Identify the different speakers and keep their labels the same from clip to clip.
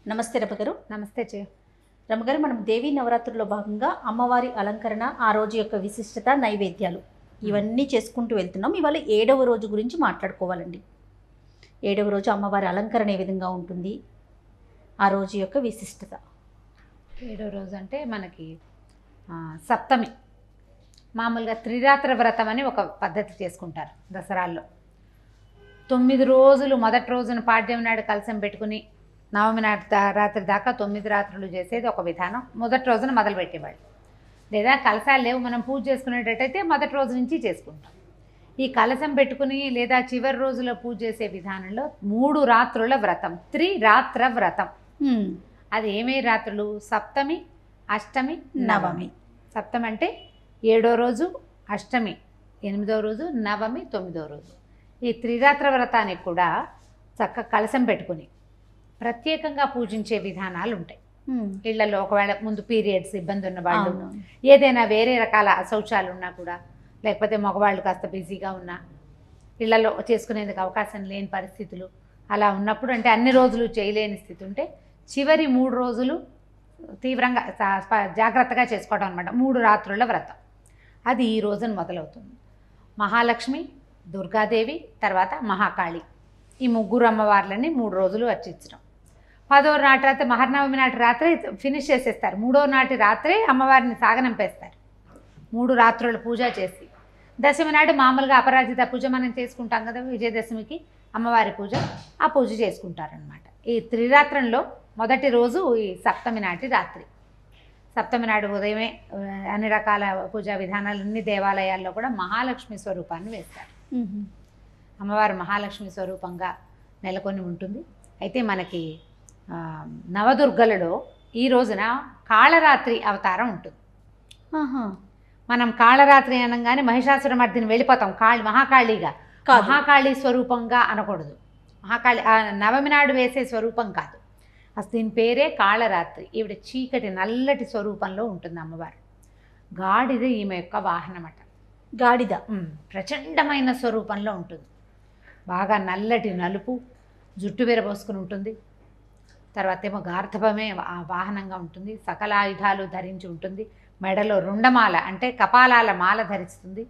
Speaker 1: నమస్తే రమగారు.
Speaker 2: నమస్తే చే
Speaker 1: రమగారు, మనం దేవీ నవరాత్రుల్లో భాగంగా అమ్మవారి అలంకరణ, ఆ రోజు యొక్క విశిష్టత, నైవేద్యాలు ఇవన్నీ చేసుకుంటూ వెళ్తున్నాం. ఇవాళ 7వ రోజు గురించి మాట్లాడుకోవాలండి. 7వ రోజు అమ్మవారి అలంకరణ ఏ విధంగా ఉంటుంది, ఆ రోజు యొక్క విశిష్టత.
Speaker 2: 7వ రోజు అంటే మనకి సప్తమి. మామూలుగా త్రిరాత్ర వ్రతం అని ఒక పద్ధతి చేసుకుంటారు దసరాల్లో. 9 రోజులు మొదటి రోజున పాడ్యం నాడు కలశం పెట్టుకుని నవమి నాటి రాత్రి దాకా 9 రాత్రులు చేసేది ఒక విధానం. మొదటి రోజున మొదలు పెట్టేవాళ్ళు. లేదా కలశాలు లేవు, మనం పూజ చేసుకునేటట్టయితే మొదటి రోజు నుంచి చేసుకుంటాం. ఈ కలశం పెట్టుకుని లేదా చివరి రోజులో పూజ చేసే విధానంలో 3 రాత్రుల వ్రతం, త్రిరాత్ర వ్రతం. అది ఏమే రాత్రులు? సప్తమి, అష్టమి, నవమి. సప్తమి అంటే 7వ రోజు, అష్టమి 8వ రోజు, నవమి 9వ రోజు. ఈ త్రిరాత్ర వ్రతానికి కూడా చక్కగా కలశం పెట్టుకుని ప్రత్యేకంగా పూజించే విధానాలు ఉంటాయి. ఇళ్లలో ఒకవేళ ముందు పీరియడ్స్ ఇబ్బంది ఉన్న వాళ్ళు, ఏదైనా వేరే రకాల శౌచాలు ఉన్నా కూడా, లేకపోతే మగవాళ్ళు కాస్త బిజీగా ఉన్నా, ఇళ్లలో చేసుకునేందుకు అవకాశం లేని పరిస్థితులు అలా ఉన్నప్పుడు, అంటే అన్ని రోజులు చేయలేని స్థితి ఉంటే చివరి 3 రోజులు తీవ్రంగా జాగ్రత్తగా చేసుకోవడం అనమాట. 3 రాత్రుల వ్రతం. అది ఈ రోజున మొదలవుతుంది. మహాలక్ష్మి, దుర్గాదేవి, తర్వాత మహాకాళి, ఈ 3 అమ్మవార్లని 3 రోజులు అర్చించడం. 10వ నాటి రాత్రి, మహర్నవమి నాటి రాత్రి ఫినిష్ చేసేస్తారు. 3వ నాటి రాత్రి అమ్మవారిని సాగనంపేస్తారు 3 రాత్రుల పూజ చేసి. దశమి నాడు మామూలుగా అపరాజిత పూజ మనం చేసుకుంటాం కదా, విజయదశమికి అమ్మవారి పూజ, ఆ పూజ చేసుకుంటారనమాట. ఈ త్రిరాత్రంలో మొదటి రోజు ఈ సప్తమి నాటి రాత్రి. సప్తమి నాడు ఉదయమే అన్ని రకాల పూజా విధానాలు అన్ని దేవాలయాల్లో కూడా మహాలక్ష్మి స్వరూపాన్ని వేస్తారు. అమ్మవారు మహాలక్ష్మి స్వరూపంగా నెలకొని ఉంటుంది. అయితే మనకి నవదుర్గలలో ఈ రోజున కాళరాత్రి అవతారం ఉంటుంది. మనం కాళరాత్రి అనగానే మహిషాసుర మర్దిని వెళ్ళిపోతాం మహాకాళిగా. మహాకాళి స్వరూపంగా అనకూడదు. మహాకాళి నవమి నాడు వేసే స్వరూపం కాదు. అసలు దీని పేరే కాళరాత్రి. ఈవిడ చీకటి నల్లటి స్వరూపంలో ఉంటుంది అమ్మవారు. గాడిద ఈమె యొక్క వాహనమట.
Speaker 1: గాడిద
Speaker 2: ప్రచండమైన స్వరూపంలో ఉంటుంది. బాగా నల్లటి నలుపు, జుట్టు విరబోసుకుని ఉంటుంది. తర్వాత ఏమో గార్ధపమే ఆ వాహనంగా ఉంటుంది. సకల ఆయుధాలు ధరించి ఉంటుంది. మెడలో రుండమాల అంటే కపాలాల మాల ధరిస్తుంది.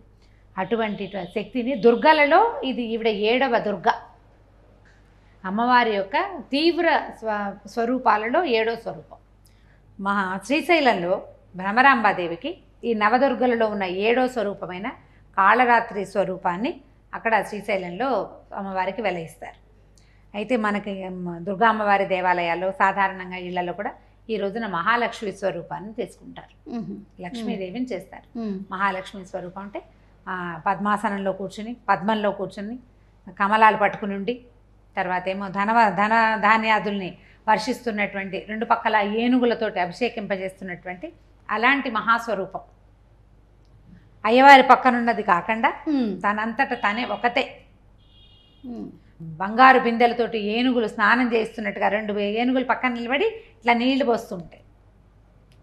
Speaker 2: అటువంటి శక్తిని దుర్గలలో ఇది ఈవిడ 7వ దుర్గ. అమ్మవారి యొక్క తీవ్ర స్వరూపాలలో 7వ స్వరూపం. శ్రీశైలంలో భ్రమరాంబాదేవికి ఈ నవదుర్గలలో ఉన్న 7వ స్వరూపమైన కాళరాత్రి స్వరూపాన్ని అక్కడ శ్రీశైలంలో అమ్మవారికి వెలయిస్తారు. అయితే మనకి దుర్గా అమ్మవారి దేవాలయాల్లో సాధారణంగా ఇళ్లలో కూడా ఈ రోజున మహాలక్ష్మి స్వరూపాన్ని తీసుకుంటారు. లక్ష్మీదేవిని చేస్తారు. మహాలక్ష్మి స్వరూపం అంటే పద్మాసనంలో కూర్చుని, పద్మంలో కూర్చుని, కమలాలు పట్టుకుని ఉండి, తర్వాత ఏమో ధాన్యాదుల్ని వర్షిస్తున్నటువంటి, 2 పక్కల ఏనుగులతోటి అభిషేకింపజేస్తున్నటువంటి అలాంటి మహాస్వరూపం. అయ్యవారి పక్కనున్నది కాకుండా తనంతట తనే ఒకతే బంగారు బిందెలతోటి ఏనుగులు స్నానం చేస్తున్నట్టుగా 2 ఏనుగులు పక్కన నిలబడి ఇట్లా నీళ్లు పోస్తుంటాయి.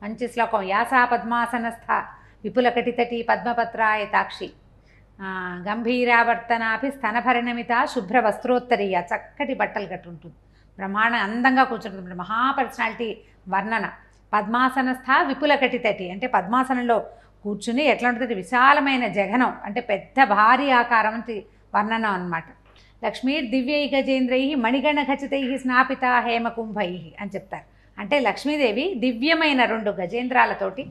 Speaker 2: మంచి శ్లోకం. యాసా పద్మాసనస్థ విపులకటితటి పద్మపత్రాయ తాక్షి గంభీరావర్తనాభి స్తనభరణమిత శుభ్ర వస్త్రోత్తరీయ. చక్కటి బట్టలు కట్టుంటుంది, బ్రహ్మాండ అందంగా కూర్చుంటుంది. మహాపర్సనాలిటీ వర్ణన. పద్మాసనస్థ విపులకటితటి అంటే పద్మాసనంలో కూర్చుని ఎట్లా ఉంటుంది, విశాలమైన జగనం అంటే పెద్ద భారీ ఆకారం వర్ణనం అన్నమాట. లక్ష్మీర్ దివ్యై గజేంద్రై మణిగణ ఖచ్చితై స్నాపిత హేమకుంభై అని చెప్తారు. అంటే లక్ష్మీదేవి దివ్యమైన 2 గజేంద్రాలతోటి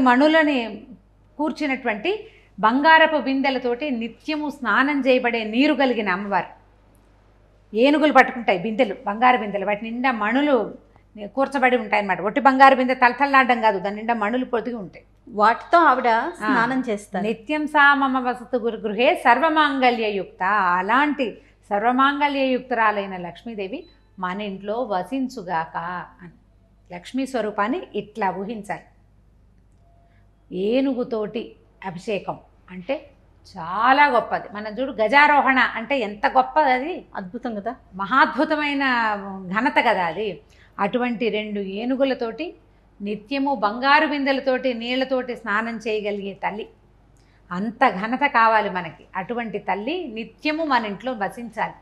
Speaker 2: మణులని కూర్చున్నటువంటి బంగారపు బిందెలతోటి నిత్యము స్నానం చేయబడే నీరు కలిగిన అమ్మవారు. ఏనుగులు పట్టుకుంటాయి బిందెలు, బంగారు బిందెలు, వాటి నిండా మణులు కూర్చబడి ఉంటాయి అన్నమాట. ఒట్టి బంగారు బిందె తలతల్లాడడం కాదు, దాని నిండా మణులు పొదిగి ఉంటాయి.
Speaker 1: వాటితో ఆవిడ స్నానం చేస్తారు.
Speaker 2: నిత్యం సా మమ వసతు గృహే సర్వమాంగళ్యయుక్త. అలాంటి సర్వమాంగళ్యయుక్తురాలైన లక్ష్మీదేవి మన ఇంట్లో వసించుగాక అని లక్ష్మీ స్వరూపాన్ని ఇట్లా ఊహించాలి. ఏనుగుతోటి అభిషేకం అంటే చాలా గొప్పది. మనం చూడు, గజారోహణ అంటే ఎంత గొప్పది, అది
Speaker 1: అద్భుతం కదా,
Speaker 2: మహాద్భుతమైన ఘనత కదా అది. అటువంటి 2 ఏనుగులతోటి నిత్యము బంగారు బిందెలతోటి నీళ్లతోటి స్నానం చేయగలిగే తల్లి. అంత ఘనత కావాలి మనకి. అటువంటి తల్లి నిత్యము మన ఇంట్లో వసించాలి.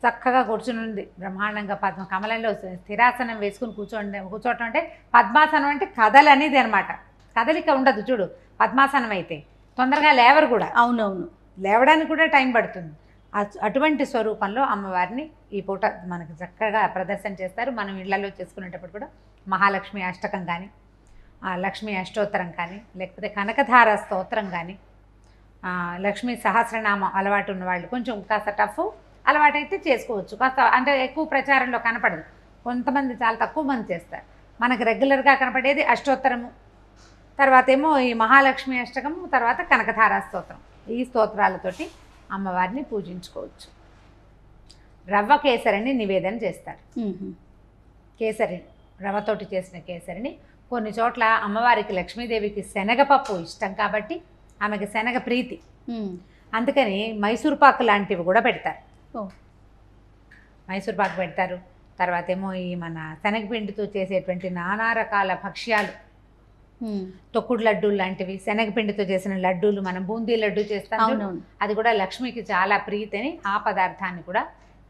Speaker 2: చక్కగా కూర్చుని ఉంది బ్రహ్మాండంగా కమలంలో స్థిరాసనం వేసుకుని కూర్చోవటం అంటే పద్మాసనం అంటే కదలు అనేది అనమాట. కదలిక ఉండదు చూడు పద్మాసనం అయితే, తొందరగా లేవరు కూడా,
Speaker 1: అవునవును,
Speaker 2: లేవడానికి కూడా టైం పడుతుంది. అటువంటి స్వరూపంలో అమ్మవారిని ఈ పూట మనకు చక్కగా ప్రదర్శన చేస్తారు. మనం ఇళ్లలో చేసుకునేటప్పుడు కూడా మహాలక్ష్మి అష్టకం కానీ, లక్ష్మీ అష్టోత్తరం కానీ, లేకపోతే కనకధార స్తోత్రం కానీ, లక్ష్మీ సహస్రనామం అలవాటు ఉన్నవాళ్ళు కొంచెం కాస్త టఫ్ అలవాటైతే చేసుకోవచ్చు. కాస్త అంటే ఎక్కువ ప్రచారంలో కనపడదు, కొంతమంది చాలా తక్కువ మంది చేస్తారు. మనకు రెగ్యులర్గా కనపడేది అష్టోత్తరము, తర్వాత ఏమో ఈ మహాలక్ష్మి అష్టకము, తర్వాత కనకధారా స్తోత్రం. ఈ స్తోత్రాలతోటి అమ్మవారిని పూజించుకోవచ్చు. రవ్వ కేసరిని నివేదన చేస్తారు. కేసరి రవ్వతోటి చేసిన కేసరిని కొన్ని చోట్ల అమ్మవారికి లక్ష్మీదేవికి శనగపప్పు ఇష్టం కాబట్టి ఆమెకి శనగ ప్రీతి, అందుకని మైసూర్ పాకు లాంటివి కూడా పెడతారు. మైసూర్ పాకు పెడతారు. తర్వాత ఏమో ఈ మన శనగపిండితో చేసేటువంటి నానా రకాల భక్ష్యాలు, తొక్కుడు లడ్డూలు లాంటివి, శనగపిండితో చేసిన లడ్డూలు, మనం బూందీ లడ్డూ చేస్తాం, అది కూడా లక్ష్మికి చాలా ప్రీతి అని ఆ పదార్థాన్ని కూడా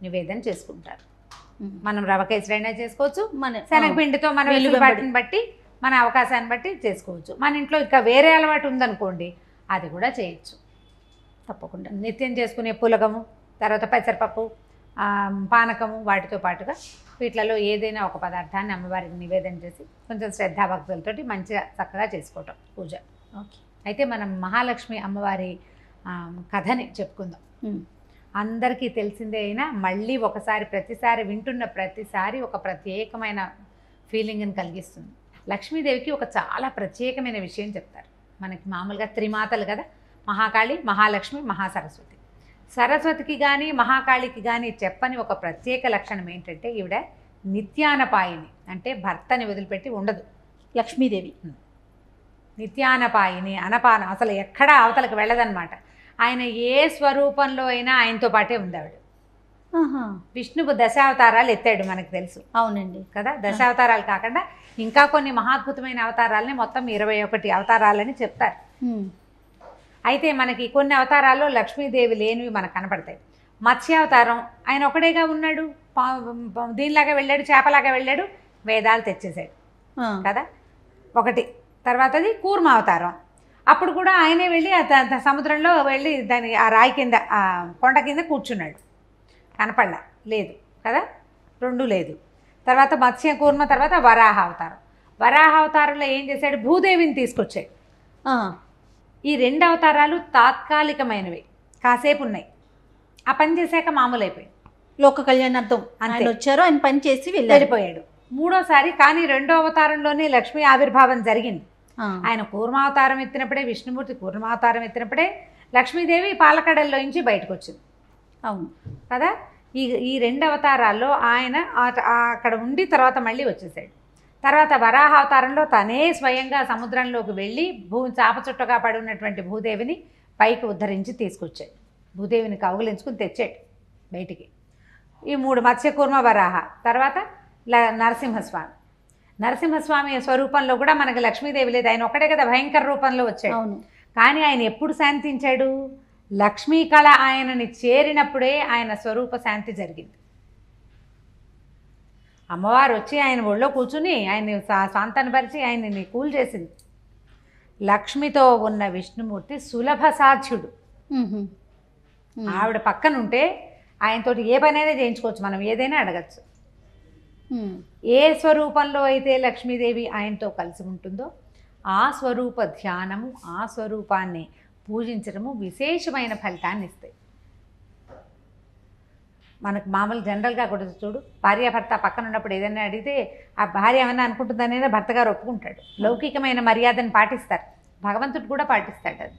Speaker 2: నివేదన చేసుకుంటారు. మనం రవ కేసరైనా చేసుకోవచ్చు, మన శనగపిండితో మన వెసులుబాటుని బట్టి మన అవకాశాన్ని బట్టి చేసుకోవచ్చు. మన ఇంట్లో ఇంకా వేరే అలవాటు ఉందనుకోండి అది కూడా చేయొచ్చు తప్పకుండా. నిత్యం చేసుకునే పులగము, తర్వాత పెసరపప్పు, పానకము, వాటితో పాటుగా వీటిలలో ఏదైనా ఒక పదార్థాన్ని అమ్మవారికి నివేదన చేసి కొంచెం శ్రద్ధాభక్తులతోటి మంచిగా చక్కగా చేసుకోవటం పూజ. ఓకే, అయితే మనం మహాలక్ష్మి అమ్మవారి కథని చెప్పుకుందాం. అందరికీ తెలిసిందే అయినా మళ్ళీ ఒకసారి ప్రతిసారి వింటున్న ప్రతిసారి ఒక ప్రత్యేకమైన ఫీలింగ్ని కలిగిస్తుంది. లక్ష్మీదేవికి ఒక చాలా ప్రత్యేకమైన విషయం చెప్తారు. మనకి మామూలుగా త్రిమాతలు కదా, మహాకాళి, మహాలక్ష్మి, మహాసరస్వతి. సరస్వతికి కానీ మహాకాళికి కానీ చెప్పని ఒక ప్రత్యేక లక్షణం ఏంటంటే ఈవిడ నిత్యానపాయిని, అంటే భర్తని వదిలిపెట్టి ఉండదు
Speaker 1: లక్ష్మీదేవి.
Speaker 2: నిత్యానపాయిని, అనపాన, అసలు ఎక్కడా అవతలకు వెళ్ళదన్నమాట. ఆయన ఏ స్వరూపంలో అయినా ఆయనతో పాటే ఉంది ఆవిడ. విష్ణువు దశావతారాలు ఎత్తాడు మనకు తెలుసు,
Speaker 1: అవునండి
Speaker 2: కదా. దశావతారాలు కాకుండా ఇంకా కొన్ని మహాద్భుతమైన అవతారాలని మొత్తం 21 అవతారాలని చెప్తారు. అయితే మనకి కొన్ని అవతారాల్లో లక్ష్మీదేవి లేనివి మనకు కనపడతాయి. మత్స్యావతారం ఆయన ఒకడేగా ఉన్నాడు, దీనిలాగా వెళ్ళాడు, చేపలాగా వెళ్ళాడు, వేదాలు తెచ్చేసాడు కదా ఒకటి. తర్వాతది కూర్మ అవతారం, అప్పుడు కూడా ఆయనే వెళ్ళి సముద్రంలో వెళ్ళి దాని ఆ రాయి కింద ఆ కొండ కింద కూర్చున్నాడు, కనపడలా, లేదు కదా, రెండు లేదు. తర్వాత మత్స్య కూర్మ, తర్వాత వరాహ అవతారం. వరాహ అవతారంలో ఏం చేశాడు, భూదేవిని తీసుకొచ్చాడు. ఈ 2 అవతారాలు తాత్కాలికమైనవి, కాసేపు ఉన్నాయి, ఆ పని చేశాక మామూలు అయిపోయి
Speaker 1: లోక కళ్యాణార్థం ఆయన వచ్చారు, ఆయన పని చేసి
Speaker 2: వెళ్ళిపోయాడు. మూడోసారి కానీ 2వ అవతారంలోనే లక్ష్మీ ఆవిర్భావం జరిగింది. ఆయన కూర్మావతారం ఎత్తినప్పుడే, విష్ణుమూర్తి కూర్మావతారం ఎత్తినప్పుడే లక్ష్మీదేవి పాలకడల్లో నుంచి బయటకు వచ్చింది. అవును కదా. ఈ 2 అవతారాల్లో ఆయన అక్కడ ఉండి తర్వాత మళ్ళీ వచ్చేసాడు. తర్వాత వరాహ అవతారంలో తనే స్వయంగా సముద్రంలోకి వెళ్ళి చాప చుట్టగా పడి ఉన్నటువంటి భూదేవిని పైకి ఉద్ధరించి తీసుకొచ్చాడు, భూదేవిని కౌగులించుకుని తెచ్చాడు బయటికి. ఈ 3 మత్స్యకూర్మ, వరాహ, తర్వాత నరసింహస్వామి. నరసింహస్వామి స్వరూపంలో కూడా మనకి లక్ష్మీదేవి లేదు, ఆయన ఒక్కడే కదా భయంకర రూపంలో వచ్చాడు. కానీ ఆయన ఎప్పుడు శాంతించాడు, లక్ష్మీ కళ ఆయనని చేరినప్పుడే ఆయన స్వరూప శాంతి జరిగింది. అమ్మవారు వచ్చి ఆయన ఒళ్ళో కూర్చుని ఆయన్ని శాంతనపరిచి ఆయన్ని కూల్ చేసింది. లక్ష్మితో ఉన్న విష్ణుమూర్తి సులభ సాధ్యుడు. ఆవిడ పక్కనుంటే ఆయనతోటి ఏ పనైనా చేయించుకోవచ్చు, మనం ఏదైనా అడగచ్చు. ఏ స్వరూపంలో అయితే లక్ష్మీదేవి ఆయనతో కలిసి ఉంటుందో ఆ స్వరూప ధ్యానము, ఆ స్వరూపాన్ని పూజించడము విశేషమైన ఫలితాన్ని ఇస్తాయి. మనకు మామూలు జనరల్గా కూడా చూడు, భార్యాభర్త పక్కన ఉన్నప్పుడు ఏదైనా అడిగితే ఆ భార్య ఏమైనా అనుకుంటుందనే భర్త గారు ఒప్పుకుంటాడు. లౌకికమైన మర్యాదను పాటిస్తారు, భగవంతుడు కూడా పాటిస్తాడు. అది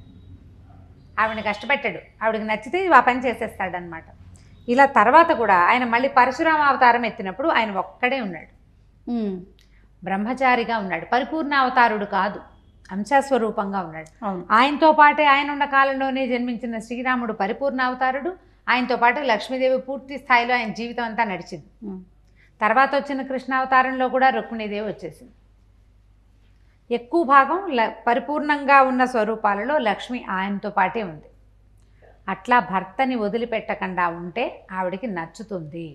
Speaker 2: ఆవిడని కష్టపెట్టాడు, ఆవిడకి నచ్చితే ఆ పని చేసేస్తాడనమాట. ఇలా తర్వాత కూడా ఆయన మళ్ళీ పరశురామ అవతారం ఎత్తినప్పుడు ఆయన ఒక్కడే ఉన్నాడు, బ్రహ్మచారిగా ఉన్నాడు, పరిపూర్ణ అవతారుడు కాదు, అంశస్వరూపంగా ఉన్నాడు. ఆయనతో పాటే ఆయన ఉన్న కాలంలోనే జన్మించిన శ్రీరాముడు పరిపూర్ణ అవతారుడు, ఆయనతో పాటు లక్ష్మీదేవి పూర్తి స్థాయిలో ఆయన జీవితం అంతా నడిచింది. తర్వాత వచ్చిన కృష్ణావతారంలో కూడా రుక్మిణీదేవి వచ్చేసింది. ఎక్కువ భాగం పరిపూర్ణంగా ఉన్న స్వరూపాలలో లక్ష్మి ఆయనతో పాటే ఉంది. అట్లా భర్తని వదిలిపెట్టకుండా ఉంటే ఆవిడకి నచ్చుతుంది.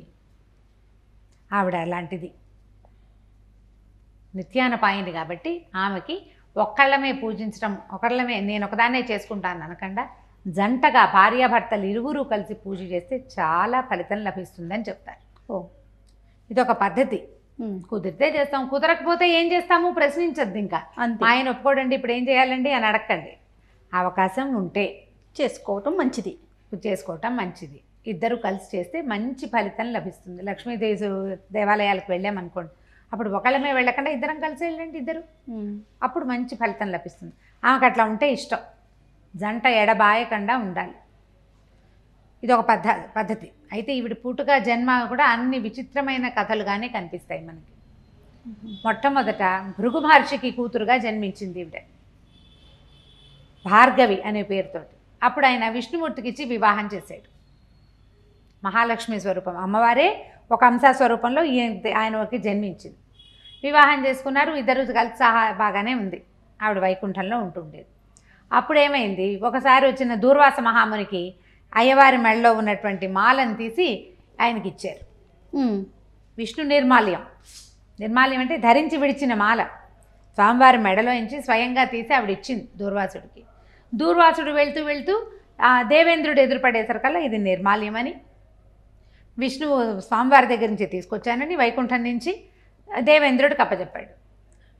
Speaker 2: ఆవిడ అలాంటిది, నిత్యానపాయిని కాబట్టి ఆమెకి ఒక్కళ్ళమే పూజించడం, ఒకళ్ళమే నేను ఒకదాన్నే చేసుకుంటాను అనకుండా జంటగా భార్యాభర్తలు ఇరువురు కలిసి పూజ చేస్తే చాలా ఫలితం లభిస్తుందని చెప్తారు. ఇదొక పద్ధతి. కుదిరితే చేస్తాం, కుదరకపోతే ఏం చేస్తాము ప్రశ్నించద్దు. ఇంకా ఆయన ఒప్పుకోడండి ఇప్పుడు ఏం చేయాలండి అని అడగండి. అవకాశం ఉంటే
Speaker 1: చేసుకోవటం మంచిది.
Speaker 2: ఇద్దరు కలిసి చేస్తే మంచి ఫలితం లభిస్తుంది. లక్ష్మీదేవి దేవాలయాలకు వెళ్ళామనుకోండి, అప్పుడు ఒకళ్ళమే వెళ్ళకుండా ఇద్దరం కలిసి వెళ్ళండి ఇద్దరు, అప్పుడు మంచి ఫలితం లభిస్తుంది. ఆమెకు అట్లా ఉంటే ఇష్టం, జంట ఎడబాయకుండా ఉండాలి. ఇది ఒక పద్ధతి. అయితే ఈవిడ పుట్టుక జన్మ కూడా అన్ని విచిత్రమైన కథలుగానే కనిపిస్తాయి మనకి. మొట్టమొదట భృగు మహర్షికి కూతురుగా జన్మించింది ఈవిడ, భార్గవి అనే పేరుతోటి. అప్పుడు ఆయన విష్ణుమూర్తికి ఇచ్చి వివాహం చేశాడు. మహాలక్ష్మి స్వరూపం అమ్మవారే ఒక అంశ స్వరూపంలో ఆయనకి జన్మించింది. వివాహం చేసుకున్నారు, ఇద్దరు కలిసి బాగానే ఉంది. ఆవిడ వైకుంఠంలో ఉంటుండేది. అప్పుడు ఏమైంది, ఒకసారి వచ్చిన దూర్వాస మహామునికి అయ్యవారి మెడలో ఉన్నటువంటి మాలను తీసి ఆయనకి ఇచ్చారు. విష్ణు నిర్మాల్యం అంటే ధరించి విడిచిన మాల స్వామివారి మెడలో నుంచి స్వయంగా తీసి ఆవిడ ఇచ్చింది దూర్వాసుడికి. దూర్వాసుడు వెళ్తూ వెళ్తూ దేవేంద్రుడు ఎదురుపడేసరికల్లా ఇది నిర్మాల్యమని, విష్ణువు స్వామివారి దగ్గర నుంచి తీసుకొచ్చానని వైకుంఠం నుంచి దేవేంద్రుడికి అప్పచెప్పాడు.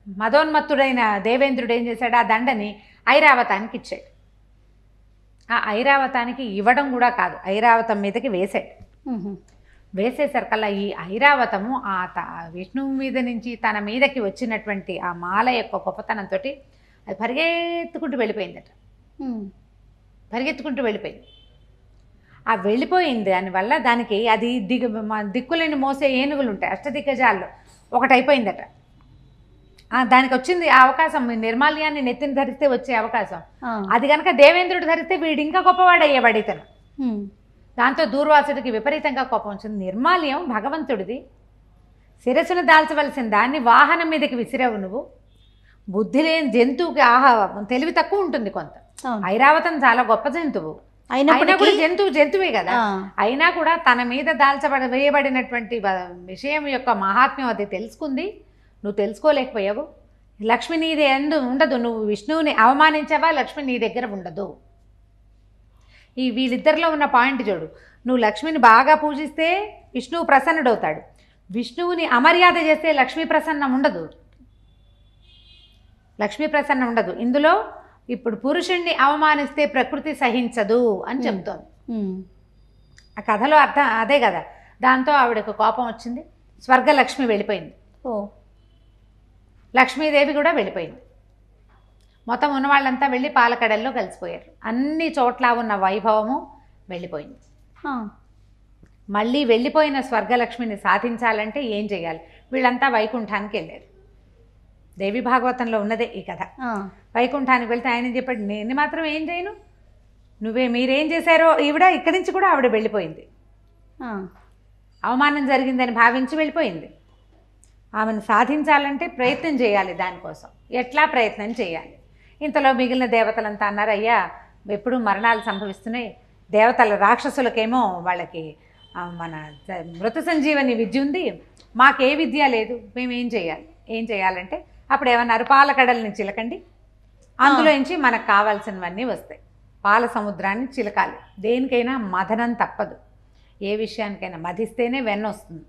Speaker 2: మదోన్మత్తుడైన దేవేంద్రుడు ఏం చేశాడు, ఆ దండని ఐరావతానికి ఇచ్చాడు. ఆ ఐరావతానికి ఇవ్వడం కూడా కాదు, ఐరావతం మీదకి వేశాడు. వేసేసరికల్లా ఈ ఐరావతము విష్ణువు మీద నుంచి తన మీదకి వచ్చినటువంటి ఆ మాల యొక్క గొప్పతనంతో అది పరిగెత్తుకుంటూ వెళ్ళిపోయిందట. ఆ వెళ్ళిపోయింది దానివల్ల దానికి అది దిక్కులేని మోసే ఏనుగులు ఉంటాయి, అష్టదిగ్గజాల్లో ఒకటైపోయిందట. దానికి వచ్చింది ఆ అవకాశం, నిర్మాల్యాన్ని నెత్తిని ధరిస్తే వచ్చే అవకాశం. అది కనుక దేవేంద్రుడు ధరిస్తే వీడు ఇంకా గొప్పవాడు అయ్యేవాడు ఇతను. దాంతో దూర్వాసుడికి విపరీతంగా కోపం వచ్చింది. నిర్మాల్యం భగవంతుడిది, శిరస్సును దాల్చవలసిన దాన్ని వాహనం మీదకి విసిరావు నువ్వు. బుద్ధి లేని జంతువుకి తెలివి తక్కువ ఉంటుంది కొంత. ఐరావతం చాలా గొప్ప జంతువు, అయినా కూడా జంతువే కదా. అయినా కూడా తన మీద వేయబడినటువంటి విషయం యొక్క మహాత్మ్యం అది తెలుసుకుంది, నువ్వు తెలుసుకోలేకపోయావు. లక్ష్మి నీది ఉండదు, నువ్వు విష్ణువుని అవమానించావా, లక్ష్మి నీ దగ్గర ఉండదు. ఈ వీళ్ళిద్దరిలో ఉన్న పాయింట్ చూడు, నువ్వు లక్ష్మిని బాగా పూజిస్తే విష్ణువు ప్రసన్నుడవుతాడు, విష్ణువుని అమర్యాద చేస్తే లక్ష్మీ ప్రసన్నం ఉండదు. ఇందులో ఇప్పుడు పురుషుణ్ణి అవమానిస్తే ప్రకృతి సహించదు అని చెప్తోంది. ఆ కథలో అర్థం అదే కదా. దాంతో ఆవిడకు కోపం వచ్చింది, స్వర్గలక్ష్మి వెళ్ళిపోయింది, లక్ష్మీదేవి కూడా వెళ్ళిపోయింది. మొత్తం ఉన్న వాళ్ళంతా వెళ్ళి పాలకడల్లో కలిసిపోయారు. అన్ని చోట్ల ఉన్న వైభవము వెళ్ళిపోయింది. మళ్ళీ వెళ్ళిపోయిన స్వర్గలక్ష్మిని సాధించాలంటే ఏం చేయాలి, వీళ్ళంతా వైకుంఠానికి వెళ్ళారు. దేవి భాగవతంలో ఉన్నదే ఈ కథ. వైకుంఠానికి వెళ్తే ఆయన చెప్పాడు, నేను మాత్రం ఏం చేయను, మీరేం చేశారో ఈవిడ ఇక్కడి నుంచి కూడా ఆవిడ వెళ్ళిపోయింది. అవమానం జరిగిందని భావించి వెళ్ళిపోయింది. ఆమెను సాధించాలంటే ప్రయత్నం చేయాలి, దానికోసం ఎట్లా ప్రయత్నం చేయాలి. ఇంతలో మిగిలిన దేవతలంతా అన్నారు, అయ్యా ఎప్పుడు మరణాలు సంభవిస్తున్నాయి, దేవతల రాక్షసులకేమో వాళ్ళకి మన మృత సంజీవని విద్య ఉంది, మాకే విద్య లేదు, మేము ఏం చేయాలంటే అప్పుడు ఏమన్నారు, పాలకడల్ని చిలకండి, అందులో నుంచి మనకు కావాల్సినవన్నీ వస్తాయి. పాల సముద్రాన్ని చిలకాలి. దేనికైనా మథనం తప్పదు, ఏ విషయానికైనా మధిస్తేనే వెన్న వస్తుంది,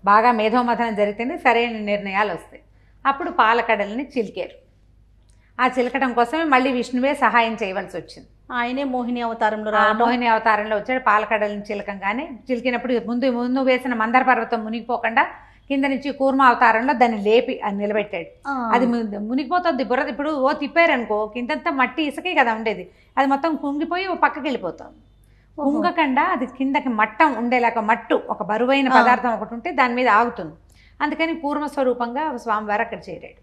Speaker 2: బాగా మేధోమథనం జరిగితేనే సరైన నిర్ణయాలు వస్తాయి. అప్పుడు పాలకడల్ని చిలికారు. ఆ చిలకడం కోసమే మళ్ళీ విష్ణువే సహాయం చేయవలసి వచ్చింది.
Speaker 1: ఆయనే మోహిని అవతారంలో
Speaker 2: వచ్చాడు. పాలకడల్ని చిలకంగానే చిలికినప్పుడు ముందు వేసిన మందర పర్వతం మునిగిపోకుండా కింద నుంచి కూర్మ అవతారంలో దాన్ని లేపి అది నిలబెట్టాడు. అది మునిగిపోతుంది బుర్రది. ఇప్పుడు తిప్పారనుకో కిందంతా మట్టి ఇసుకే కదా ఉండేది, అది మొత్తం కుంగిపోయి పక్కకి వెళ్ళిపోతుంది. కుంగకుండా అది కిందకి మట్టం ఉండేలాగా మట్టు ఒక బరువైన పదార్థం ఒకటి ఉంటే దాని మీద ఆగుతుంది. అందుకని కూర్మ స్వరూపంగా స్వామివారు అక్కడ చేరాడు.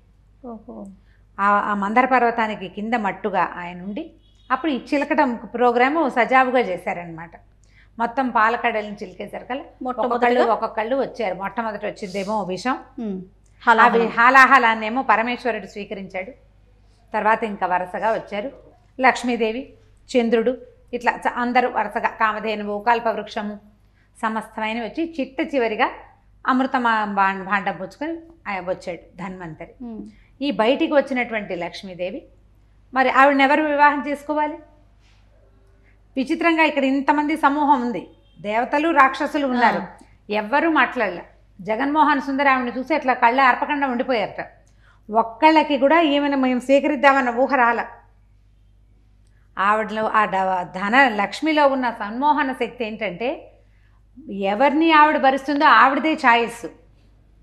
Speaker 2: ఆ మందర పర్వతానికి కింద మట్టుగా ఆయన ఉండి అప్పుడు ఈ చిలకటం ప్రోగ్రాము సజావుగా చేశారనమాట. మొత్తం పాలకడల్ని చిలికేసరికల్లా ఒక్కొక్కళ్ళు వచ్చారు. మొట్టమొదటి వచ్చిందేమో విషం, హాలాహలాన్నేమో పరమేశ్వరుడు స్వీకరించాడు. తర్వాత ఇంకా వరుసగా వచ్చారు లక్ష్మీదేవి, చంద్రుడు, ఇట్లా అందరూ వరుసగా కామధేనువు కల్పవృక్షము సమస్తమైనవి వచ్చి చివరిగా అమృత భాండం పుచ్చుకొని వచ్చాడు ధన్వంతరి. ఈ బయటికి వచ్చినటువంటి లక్ష్మీదేవి మరి ఆవిడని ఎవరు వివాహం చేసుకోవాలి? విచిత్రంగా ఇక్కడ ఇంతమంది సమూహం ఉంది, దేవతలు రాక్షసులు ఉన్నారు, ఎవ్వరూ మాట్లాడలే. జగన్మోహన్ సుందరి ఆవిడని చూసి అట్లా కళ్ళ అర్పకుండా ఉండిపోయారట. ఒక్కళ్ళకి కూడా ఈమెను మేము స్వీకరిద్దామన్న ఊహ రాల. ఆవిడలో ఆ ధన లక్ష్మిలో ఉన్న సన్మోహన శక్తి ఏంటంటే ఎవరిని ఆవిడ భరిస్తుందో ఆవిడదే ఛాయిస్.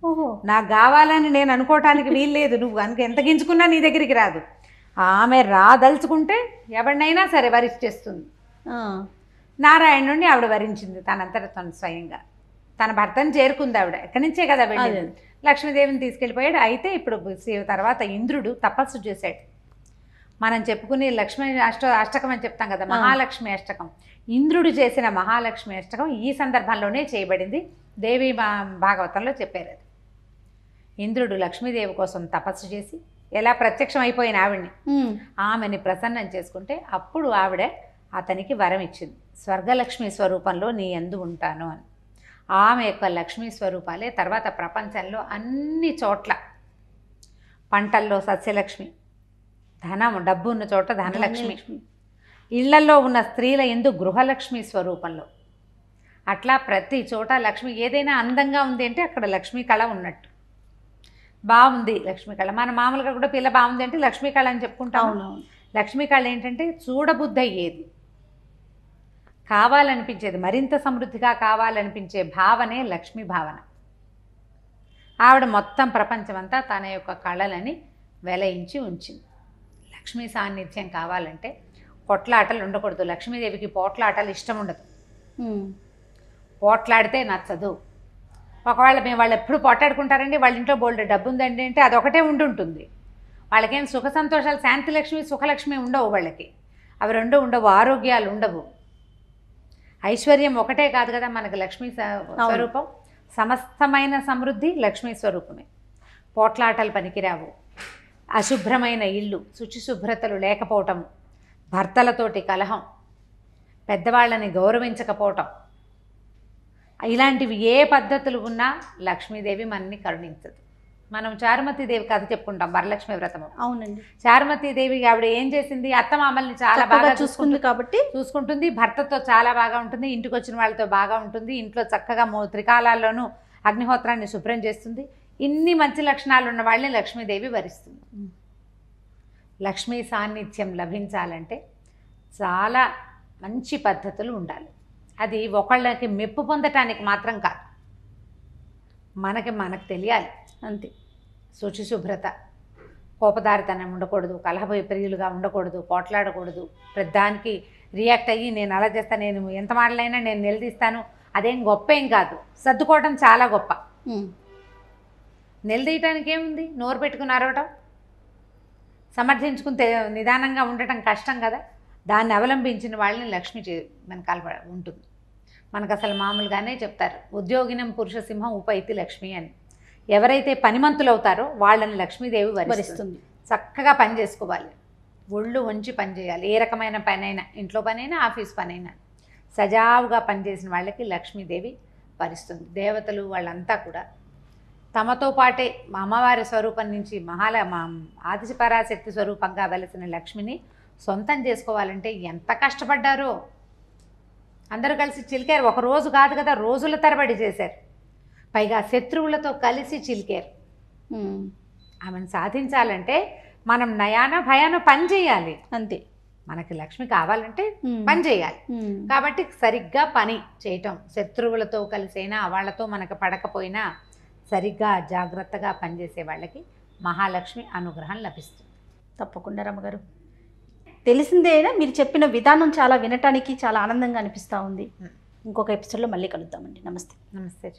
Speaker 1: ఓహో,
Speaker 2: నాకు కావాలని నేను అనుకోవటానికి వీల్లేదు, నువ్వు కనుక ఎంత గించుకున్నా నీ దగ్గరికి రాదు. ఆమె రాదలుచుకుంటే ఎవరినైనా సరే వరిచేస్తుంది. నారాయణ నుండి ఆవిడ వరించింది తనంతట తను స్వయంగా. తన భర్తను చేరుకుంది ఆవిడ, ఎక్కడి నుంచే కదా వెళ్ళింది. లక్ష్మీదేవిని తీసుకెళ్ళిపోయాడు. అయితే ఇప్పుడు తర్వాత ఇంద్రుడు తపస్సు చేశాడు. మనం చెప్పుకునే లక్ష్మీ అష్టకం అని చెప్తాం కదా, మహాలక్ష్మి అష్టకం. ఇంద్రుడు చేసిన మహాలక్ష్మి అష్టకం ఈ సందర్భంలోనే చేయబడింది. దేవి భాగవతంలో చెప్పారు అది. ఇంద్రుడు లక్ష్మీదేవి కోసం తపస్సు చేసి ఎలా ప్రత్యక్షం అయిపోయిన ఆమెని ప్రసన్నం చేసుకుంటే అప్పుడు ఆవిడ అతనికి వరం ఇచ్చింది, స్వర్గలక్ష్మి స్వరూపంలో నీ యందు ఉంటాను అని. ఆమె యొక్క లక్ష్మీ స్వరూపాలే తర్వాత ప్రపంచంలో అన్ని చోట్ల, పంటల్లో సస్యలక్ష్మి, ధనం డబ్బు ఉన్న చోట ధనలక్ష్మి, ఇళ్లలో ఉన్న స్త్రీల యందు గృహలక్ష్మి స్వరూపంలో, అట్లా ప్రతి చోట లక్ష్మి. ఏదైనా అందంగా ఉంది అంటే అక్కడ లక్ష్మీ కళ ఉన్నట్టు. బాగుంది లక్ష్మీ కళ, మన మామూలుగా కూడా పిల్ల బాగుంది అంటే లక్ష్మీ కళ అని చెప్పుకుంటాం. లక్ష్మీ కళ ఏంటంటే చూడబుద్ధి అయ్యేది, కావాలనిపించేది, మరింత సమృద్ధిగా కావాలనిపించే భావనే లక్ష్మీ భావన. ఆవిడ మొత్తం ప్రపంచమంతా తన యొక్క కళలని వెలయించి ఉంచింది. లక్ష్మీ సాన్నిధ్యం కావాలంటే పొట్లాటలు ఉండకూడదు. లక్ష్మీదేవికి పోట్లాటలు ఇష్టం ఉండదు, పోట్లాడితే నచ్చదు. ఒకవేళ వాళ్ళు ఎప్పుడు పోట్లాడుకుంటారండి, వాళ్ళ ఇంట్లో బోల్డ్ డబ్బు ఉందండి అంటే అదొకటే ఉండుంటుంది. వాళ్ళకేం సుఖ సంతోషాలు, శాంతి లక్ష్మి సుఖలక్ష్మి ఉండవు వాళ్ళకి, అవి రెండు ఉండవు. ఆరోగ్యాలు ఉండవు. ఐశ్వర్యం ఒకటే కాదు కదా మనకు లక్ష్మీ స్వరూపం. సమస్తమైన సమృద్ధి లక్ష్మీ స్వరూపమే. పోట్లాటలు పనికిరావు. అశుభ్రమైన ఇల్లు, శుచిశుభ్రతలు లేకపోవటం, భర్తలతోటి కలహం, పెద్దవాళ్ళని గౌరవించకపోవటం, ఇలాంటివి ఏ పద్ధతులు ఉన్నా లక్ష్మీదేవి మనని కరుణించదు. మనం చారుమతీదేవి కథ చెప్పుకుంటాం, వరలక్ష్మి వ్రతము.
Speaker 1: అవునండి.
Speaker 2: చారుమతీదేవి ఆవిడ ఏం చేసింది, అత్తమామల్ని చాలా బాగా
Speaker 1: చూసుకుంది కాబట్టి
Speaker 2: చూసుకుంటుంది, భర్తతో చాలా బాగా ఉంటుంది, ఇంటికి వచ్చిన వాళ్ళతో బాగా ఉంటుంది, ఇంట్లో చక్కగా త్రికాలాల్లోనూ అగ్నిహోత్రాన్ని శుభ్రం చేస్తుంది. ఇన్ని మంచి లక్షణాలు ఉన్న వాళ్ళని లక్ష్మీదేవి వరిస్తుంది. లక్ష్మీ సాన్నిధ్యం లభించాలంటే చాలా మంచి పద్ధతులు ఉండాలి. అది ఒకళ్ళకి మెప్పు పొందటానికి మాత్రం కాదు, మనకు తెలియాలి అంతే. శుచిశుభ్రత, కోపదారితనం ఉండకూడదు, కలహప్రియులుగా ఉండకూడదు, పోట్లాడకూడదు, ప్రతిదానికి రియాక్ట్ అయ్యి నేను అలా చేస్తాను, నేను ఎంత మాటలైనా నేను నిలదీస్తాను, అదేం గొప్ప ఏం కాదు. సర్దుకోవడం చాలా గొప్ప. నిలదీయటానికి ఏముంది, నోరు పెట్టుకుని అరవటం, సమర్థించుకుని నిదానంగా ఉండటం కష్టం కదా. దాన్ని అవలంబించిన వాళ్ళని లక్ష్మి మన ఉంటుంది. మనకు అసలు మామూలుగానే చెప్తారు, ఉద్యోగినం పురుష సింహం ఉపైతి లక్ష్మి అని. ఎవరైతే పనిమంతులు అవుతారో వాళ్ళని లక్ష్మీదేవి వరిస్తుంది. చక్కగా పని చేసుకోవాలి, ఒళ్ళు వంచి పని చేయాలి. ఏ రకమైన పనైనా, ఇంట్లో పనైనా ఆఫీస్ పనైనా సజావుగా పనిచేసిన వాళ్ళకి లక్ష్మీదేవి వరిస్తుంది. దేవతలు వాళ్ళంతా కూడా తమతో పాటే అమ్మవారి స్వరూపం నుంచి ఆదిపరాశక్తి స్వరూపంగా వెలిసిన లక్ష్మిని సొంతం చేసుకోవాలంటే ఎంత కష్టపడ్డారో. అందరూ కలిసి చిలికారు. ఒక రోజు కాదు కదా, రోజుల తరబడి చేశారు. పైగా శత్రువులతో కలిసి చిలికారు. ఆమెను సాధించాలంటే మనం నయాన భయాన పని చేయాలి అంతే. మనకి లక్ష్మి కావాలంటే పని చేయాలి. కాబట్టి సరిగ్గా పని చేయటం, శత్రువులతో కలిసైనా వాళ్ళతో మనకు పడకపోయినా సరిగ్గా జాగ్రత్తగా పనిచేసే వాళ్ళకి మహాలక్ష్మి అనుగ్రహం లభిస్తుంది.
Speaker 1: తప్పకుండా రమ్మగారు, తెలిసిందేనా మీరు చెప్పిన విధానం చాలా వినటానికి చాలా ఆనందంగా అనిపిస్తూ ఉంది. ఇంకొక ఎపిసోడ్లో మళ్ళీ కలుద్దామండి. నమస్తే.
Speaker 2: నమస్తే.